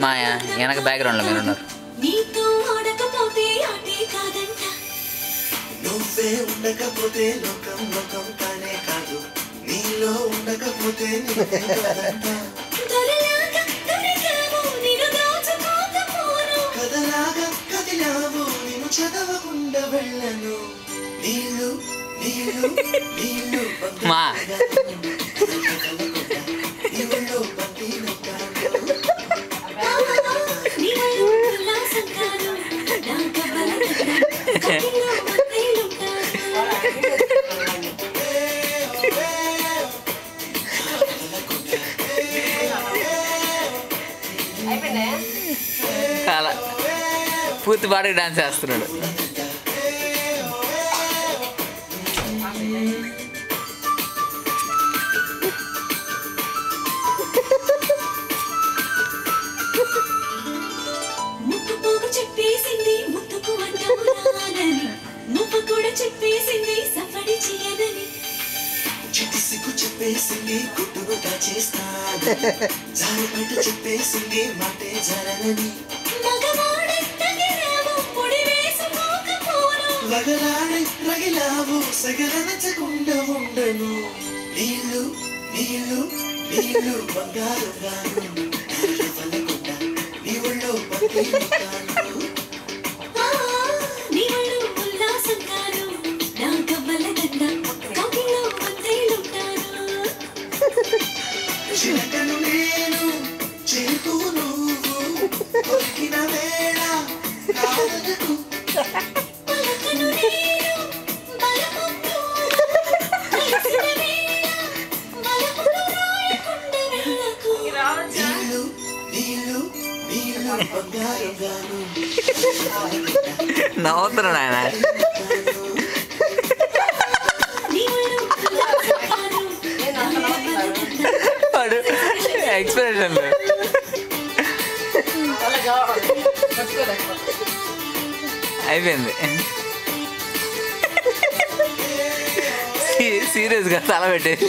మా వెనక బ్యాక్గ్రౌండ్లో మీరు ఉన్నారు. నువ్వే ఉండకపోతే లోకం లోకం కానే కాదు, నీలో ఉండకపోతే కదలాగా కదిలావు నేను చదవకుండా వెళ్ళను. నీళ్ళు నీళ్ళు నీళ్ళు మా అలా పూర్తి పాటకి డాన్స్ చేస్తున్నాడు. చెప్పేసింది ముట్టుకు అంటానని, నువ్వు కూడా చెప్పేసింది సఫడి చేయదని, చిటిసికు చెప్పేసింది గుట్టుకు దాచేస్తాను, జారిపట్టు చెప్పేసింది మాటే జరగని, వగలాడి రగిలావు సగలనచకుండా ఉండను. నీళ్ళు నీళ్ళు నీళ్ళు బంగారు గాను వల్లకుండా నీ ఒళ్ళో పక్కను చిలకను నేను చేతూ నువ్వు కొరికిన వేళ కాదనకు నీళ్ళు నీళ్ళు నీళ్ళు బంగారు గాను నవ్వుతున్నాడు ఆయన. వాడు ఎక్స్ప్రెషన్ అయిపోయింది. సీరియస్గా తల పెట్టేసి